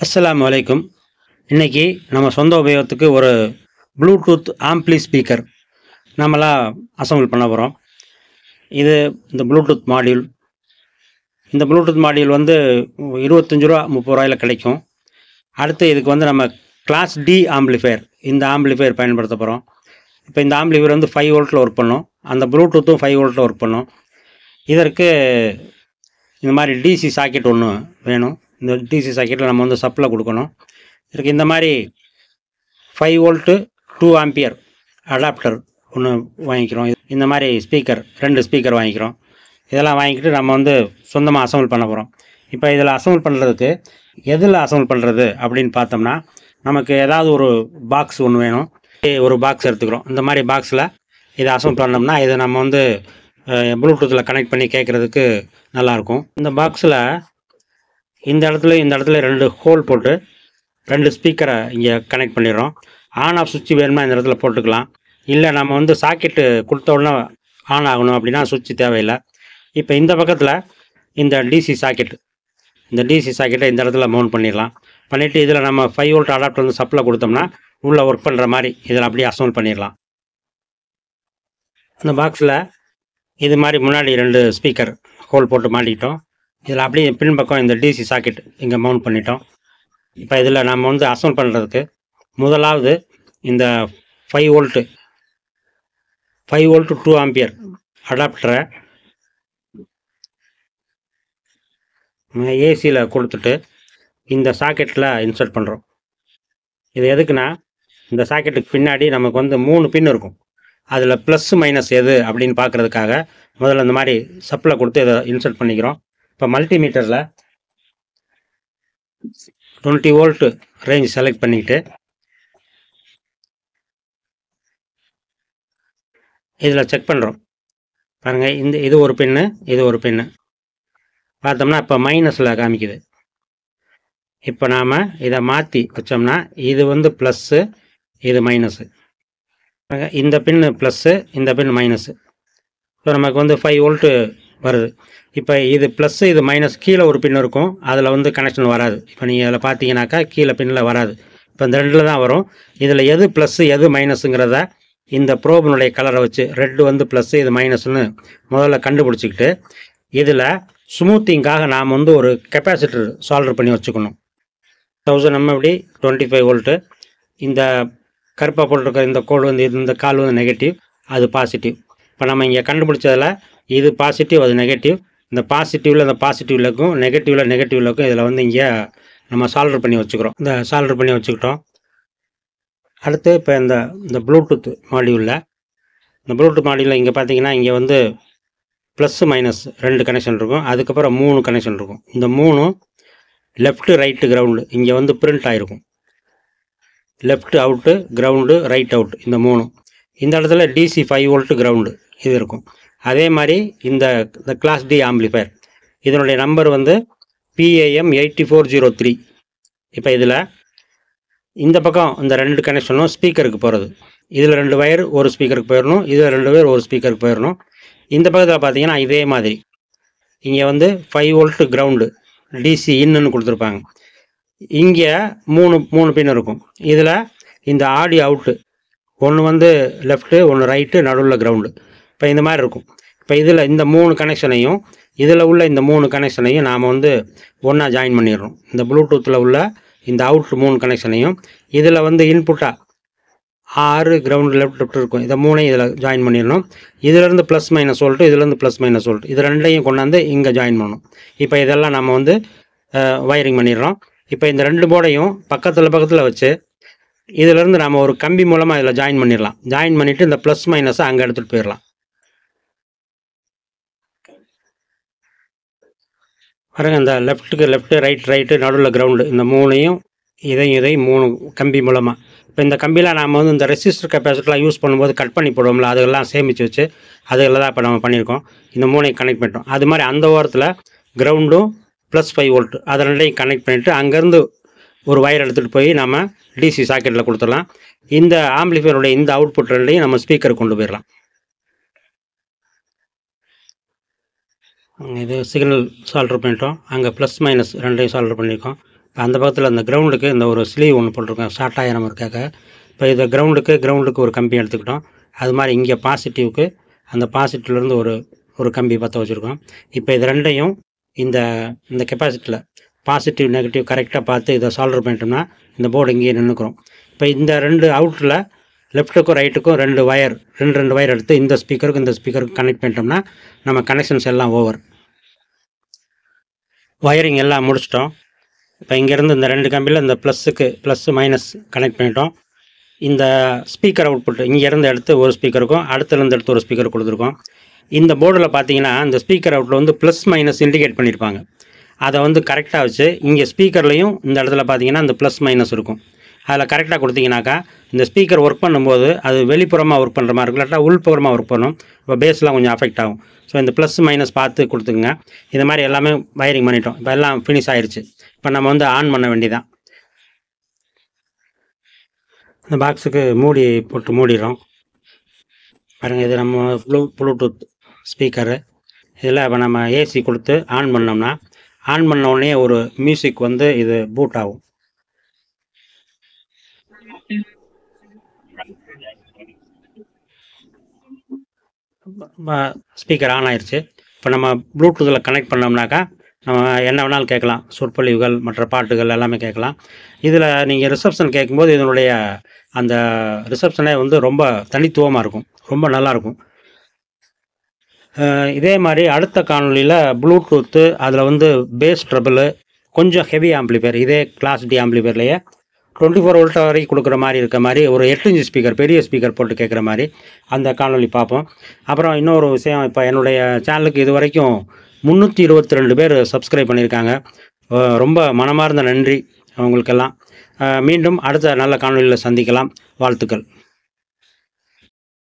அஸ்ஸலாமு அலைக்கும். இன்னைக்கு நம்ம சொந்த உபயோகத்துக்கு ஒரு ப்ளூடூத் ஆம்ப்ளி ஸ்பீக்கர் நம்மலாம் அசெம்பிள் பண்ண போகிறோம். இது இந்த ப்ளூடூத் மாடியூல். இந்த ப்ளூடூத் மாடியூல் வந்து ரூ. 25 ரூ. 30 கிடைக்கும். அடுத்து இதுக்கு வந்து நம்ம கிளாஸ் டி ஆம்பிளிஃபையர், இந்த ஆம்பிளிஃபையர் பயன்படுத்த போகிறோம். இப்போ இந்த ஆம்பிளிஃபையர் வந்து 5 வோல்ட்டில் ஒர்க் பண்ணும். அந்த ப்ளூடூத்தும் 5 வோல்ட்டில் ஒர்க் பண்ணும். இதற்கு இந்த மாதிரி டிசி சாக்கெட் ஒன்று வேணும். இந்த டிசி சாக்கெட்டில் நம்ம வந்து சப்ளை கொடுக்கணும். இதுக்கு இந்த மாதிரி 5 வோல்ட்டு 2 ஆம்பியர் அடாப்டர் ஒன்று வாங்கிக்கிறோம். இந்த மாதிரி ஸ்பீக்கர் 2 ஸ்பீக்கர் வாங்கிக்கிறோம். இதெல்லாம் வாங்கிக்கிட்டு நம்ம வந்து சொந்தமாக அசெம்பிள் பண்ண போகிறோம். இப்போ இதில் அசெம்பிள் பண்ணுறதுக்கு எதில் அசெம்பிள் பண்ணுறது அப்படின்னு பார்த்தோம்னா, நமக்கு ஏதாவது ஒரு பாக்ஸ் ஒன்று வேணும். ஒரு பாக்ஸ் எடுத்துக்கிறோம். இந்த மாதிரி பாக்ஸில் இதை அசெம்பிள் பண்ணோம்னா இதை நம்ம வந்து ப்ளூடூத்தில் கனெக்ட் பண்ணி கேட்குறதுக்கு நல்லாயிருக்கும். இந்த பாக்ஸில் இந்த இடத்துல 2 ஹோல் போட்டு 2 ஸ்பீக்கரை இங்கே கனெக்ட் பண்ணிடுறோம். ஆன் ஆஃப் சுவிட்ச் வேணுமா இந்த இடத்துல போட்டுக்கலாம். இல்லை நம்ம வந்து சாக்கெட்டு கொடுத்த உடனே ஆன் ஆகணும் அப்படின்னா சுவிட்ச் தேவையில்லை. இப்போ இந்த பக்கத்தில் இந்த டிசி சாக்கெட்டை இந்த இடத்துல மவுண்ட் பண்ணிடலாம். பண்ணிவிட்டு இதில் நம்ம 5 வோல்ட் அடாப்டர் வந்து சப்ளை கொடுத்தோம்னா உள்ளே ஒர்க் பண்ணுற மாதிரி இதில் அப்படியே அசெம்பிள் பண்ணிடலாம். இந்த பாக்ஸில் இது மாதிரி முன்னாடி 2 ஸ்பீக்கர் ஹோல் போட்டு மாட்டிக்கிட்டோம். இதில் அப்படியே பின்பக்கம் இந்த டிசி சாக்கெட் இங்கே மவுண்ட் பண்ணிட்டோம். இப்போ இதில் நம்ம வந்து அசெம்பிள் பண்ணுறதுக்கு முதலாவது இந்த 5 வோல்ட்டு 2 ஆம்பியர் அடாப்டரை ஏசியில் கொடுத்துட்டு இந்த சாக்கெட்டில் இன்சர்ட் பண்ணுறோம். இது எதுக்குன்னா, இந்த சாக்கெட்டுக்கு பின்னாடி நமக்கு வந்து 3 பின் இருக்கும். அதில் ப்ளஸ் மைனஸ் எது அப்படின்னு பார்க்குறதுக்காக முதல்ல இந்த மாதிரி சப்ளை கொடுத்து இதை இன்சர்ட் பண்ணிக்கிறோம். இப்போ மல்டிமீட்டரில் 20 வோல்ட் ரேஞ்ச் செலக்ட் பண்ணிக்கிட்டு இதில் செக் பண்ணுறோம். பாருங்கள், இது ஒரு பின்னு, இது ஒரு பின்னு. பார்த்தோம்னா இப்போ மைனஸில் காமிக்குது. இப்போ நாம் இதை மாற்றி வச்சோம்னா இது வந்து ப்ளஸ்ஸு, இது மைனஸு. இந்த பின்னு ப்ளஸ்ஸு, இந்த பின் மைனஸு. ஸோ நமக்கு வந்து 5 வோல்ட்டு வருது. இப்போ இது ப்ளஸ்ஸு, இது மைனஸ். கீழே ஒரு பின் இருக்கும், அதில் வந்து கனெக்ஷன் வராது. இப்போ நீங்கள் அதில் பார்த்தீங்கன்னாக்கா கீழே பின்னில் வராது. இப்போ இந்த 2ல் தான் வரும். இதில் எது ப்ளஸ்ஸு எது மைனஸுங்கிறத இந்த ப்ரோபினுடைய கலரை வச்சு, ரெட்டு வந்து ப்ளஸ்ஸு இது மைனஸ்னு முதல்ல கண்டுபிடிச்சிக்கிட்டு இதில் ஸ்மூத்திங்காக நாம் வந்து ஒரு கெப்பாசிட்டர் சால்டர் பண்ணி வச்சுக்கணும். 1000 mAh 25 வோல்ட்டு. இந்த கருப்பாக போட்டிருக்க இந்த கோடு வந்து இந்த கால் வந்து நெகட்டிவ், அது பாசிட்டிவ். இப்போ நம்ம இங்கே கண்டுபிடிச்சதில் இது பாசிட்டிவ், அது நெகட்டிவ். இந்த பாசிட்டிவில் இந்த பாசிட்டிவ் லக்கும், நெகட்டிவ் லக்கும் இதில் வந்து இங்கே நம்ம சால்டர் பண்ணி வச்சுக்கிறோம். இந்த சால்டர் பண்ணி வச்சுக்கிட்டோம். அடுத்து இப்போ இந்த ப்ளூடூத் மாடியூலில் இங்கே பார்த்தீங்கன்னா இங்கே வந்து ப்ளஸ் மைனஸ் 2 கனெக்ஷன் இருக்கும். அதுக்கப்புறம் 3 கனெக்ஷன் இருக்கும். இந்த 3ம் லெஃப்ட்டு ரைட்டு கிரவுண்டு இங்கே வந்து பிரிண்ட் ஆகிருக்கும். Left out ground, right out, இந்த 3ம். இந்த இடத்துல டிசி 5 வோல்ட்டு கிரவுண்டு இது இருக்கும். அதே மாதிரி இந்த கிளாஸ் டி ஆம்பிளிஃபையர் இதனுடைய நம்பர் வந்து PAM 8403. இப்போ இதில் இந்த பக்கம் இந்த 2 கனெக்ஷனும் ஸ்பீக்கருக்கு போகிறது. இதில் 2 வயர் ஒரு ஸ்பீக்கருக்கு போயிடணும், இதில் 2 வயர் ஒரு ஸ்பீக்கருக்கு போயிடணும். இந்த பக்கத்தில் பார்த்தீங்கன்னா இதே மாதிரி இங்கே வந்து 5 வோல்ட்டு கிரவுண்டு டிசி இன்னுன்னு கொடுத்துருப்பாங்க. இங்கே 3 பின் இருக்கும். இதில் இந்த ஆடியோ அவுட்டு ஒன்று வந்து லெஃப்ட்டு, ஒன்று ரைட்டு, நடுவில் கிரவுண்டு. இப்போ இந்த மாதிரி இருக்கும். இப்போ இதில் இந்த 3 கனெக்ஷனையும் இதில் உள்ள இந்த 3 கனெக்ஷனையும் நாம் வந்து ஒன்றா ஜாயின் பண்ணிடுறோம். இந்த ப்ளூடூத்தில் உள்ள இந்த அவுட் 3 கனெக்ஷனையும் இதில் வந்து இன்புட்டாக 6 கிரவுண்டு லெஃப்ட் இருக்கும். இதை 3ஐயும் இதில் ஜாயின் பண்ணிடணும். இதிலேருந்து ப்ளஸ் மைனஸ் வோல்ட்டு, இதிலேருந்து ப்ளஸ் மைனஸ் வோல்ட், இது 2ஐயும் கொண்டாந்து இங்கே ஜாயின் பண்ணணும். இப்போ இதெல்லாம் நம்ம வந்து வயரிங் பண்ணிடுறோம். இப்போ இந்த 2 போர்டையும் பக்கத்தில் வச்சு இதிலேருந்து நம்ம ஒரு கம்பி மூலமாக இதில் ஜாயின் பண்ணிடலாம். ஜாயின் பண்ணிவிட்டு இந்த ப்ளஸ் மைனஸை அங்கே எடுத்துகிட்டு போயிடலாம். பாருங்க, இந்த லெஃப்ட்டுக்கு லெஃப்ட்டு, ரைட்டு, நடுவில் கிரவுண்டு, இந்த 3ஐயும் இதையும் 3 கம்பி மூலமாக. இப்போ இந்த கம்பியில் நாம் வந்து இந்த ரெசிஸ்டர் கெப்பாசிட்டர்லாம் யூஸ் பண்ணும்போது கட் பண்ணி போடுவோம்ல, அதெல்லாம் சேமித்து வச்சு அதில் தான் இப்போ நம்ம பண்ணியிருக்கோம். இந்த 3ஐயும் கனெக்ட் பண்ணிட்டோம். அது மாதிரி அந்த ஓரத்தில் கிரவுண்டும் ப்ளஸ் 5 வோல்ட்டு அதை 2ஐயும் கனெக்ட் பண்ணிவிட்டு அங்கேருந்து ஒரு வயர் எடுத்துகிட்டு போய் நம்ம டிசி சாக்கெட்டில் கொடுத்துடலாம். இந்த ஆம்பிளிஃபையருடைய இந்த அவுட்புட் 2ஐயும் நம்ம ஸ்பீக்கர் கொண்டு போயிடலாம். இது சிக்னல் சால்டர் பண்ணிட்டோம். அங்கே ப்ளஸ் மைனஸ் 2ஐயும் சால்டர் பண்ணியிருக்கோம். அந்த பக்கத்தில் அந்த கிரவுண்டுக்கு இந்த ஒரு ஸ்லீவ் ஒன்று போட்டிருக்கோம், ஷார்ட் ஆகிற மாதிரி இருக்காக்க. இப்போ இதை கிரவுண்டுக்கு ஒரு கம்பி எடுத்துக்கிட்டோம். அது மாதிரி இங்கே பாசிட்டிவ்க்கு அந்த பாசிட்டிவ்லேருந்து ஒரு கம்பி பற்ற வச்சுருக்கோம். இப்போ இது ரெண்டையும் இந்த கெப்பாசிட்டியில் பாசிட்டிவ் நெகட்டிவ் கரெக்டாக பார்த்து இதை சால்டர் பண்ணிட்டோம்னா இந்த போர்டு இங்கேயே நின்றுக்கிறோம். இப்போ இந்த 2 அவுட்டில் லெஃப்ட்டுக்கும் ரைட்டுக்கும் 2 வயர் எடுத்து இந்த ஸ்பீக்கருக்கு கனெக்ட் பண்ணிட்டோம்னா நம்ம கனெக்ஷன்ஸ் எல்லாம் ஓவர். வயரிங் எல்லாம் முடிச்சிட்டோம். இப்போ இங்கேருந்து இந்த 2 கம்பியில் இந்த ப்ளஸ் மைனஸ் கனெக்ட் பண்ணிட்டோம். இந்த ஸ்பீக்கர் அவுட்புட் இங்கேருந்து எடுத்து ஒரு ஸ்பீக்கருக்கும் அடுத்துலேருந்து எடுத்து ஒரு ஸ்பீக்கர் கொடுத்துருக்கோம். இந்த போர்டில் பார்த்தீங்கன்னா இந்த ஸ்பீக்கர் அவுட்டில் வந்து ப்ளஸ் மைனஸ் இண்டிகேட் பண்ணியிருப்பாங்க. அதை வந்து கரெக்டாக வச்சு இங்கே ஸ்பீக்கர்லேயும் இந்த இடத்துல பார்த்தீங்கன்னா இந்த ப்ளஸ் மைனஸ் இருக்கும். அதில் கரெக்டாக கொடுத்தீங்கன்னாக்கா இந்த ஸ்பீக்கர் ஒர்க் பண்ணும்போது அது வெளிப்புறமாக ஒர்க் பண்ணுற மாதிரி இருக்கும், இல்லாட்டா உள்புறமாக ஒர்க் பண்ணும். இப்போ பேஸ்லாம் கொஞ்சம் அஃபெக்ட் ஆகும். ஸோ இந்த ப்ளஸ் மைனஸ் பார்த்து கொடுத்துங்க. இது மாதிரி எல்லாமே வயரிங் பண்ணிட்டோம். இப்போ எல்லாம் ஃபினிஷ் ஆயிடுச்சு. இப்போ நம்ம வந்து ஆன் பண்ண வேண்டியதான். இந்த பாக்ஸுக்கு மூடி போட்டு மூடிடுறோம். பாருங்கள், இது நம்ம ப்ளூடூத் ஸ்பீக்கரு. இதில் இப்போ நம்ம ஏசி கொடுத்து ஆன் பண்ணோம்னா ஆன் பண்ண உடனே ஒரு மியூசிக் வந்து இது பூட் ஆகும். ஸ்பீக்கர் ஆன் ஆயிடுச்சு. இப்போ நம்ம ப்ளூடூத்தில் கனெக்ட் பண்ணோம்னாக்கா நம்ம என்ன வேணாலும் கேட்கலாம். சொற்பொழிவுகள், மற்ற பாட்டுகள் எல்லாமே கேட்கலாம். இதில் நீங்கள் ரிசப்ஷன் கேட்கும்போது இதனுடைய அந்த ரிசப்ஷனே வந்து ரொம்ப தனித்துவமாக இருக்கும், ரொம்ப நல்லாயிருக்கும். இதே மாதிரி அடுத்த காணொலியில் ப்ளூடூத்து அதில் வந்து பேஸ் ட்ரபிள் கொஞ்சம் ஹெவி ஆம்பிளிஃபையர், இதே கிளாஸ் டி ஆம்பிளிஃபையர்லேயே 24 வோல்ட் வரைக்கும் கொடுக்குற மாதிரி இருக்க மாதிரி ஒரு 8 இன்ச் ஸ்பீக்கர், பெரிய ஸ்பீக்கர் போட்டு கேட்குற மாதிரி அந்த காணொலி பார்ப்போம். அப்புறம் இன்னொரு விஷயம், இப்போ என்னுடைய சேனலுக்கு இது வரைக்கும் 322 பேர் சப்ஸ்கிரைப் பண்ணியிருக்காங்க. ரொம்ப மனமார்ந்த நன்றி அவங்களுக்கெல்லாம். மீண்டும் அடுத்த நல்ல காணொலியில் சந்திக்கலாம். வாழ்த்துக்கள்.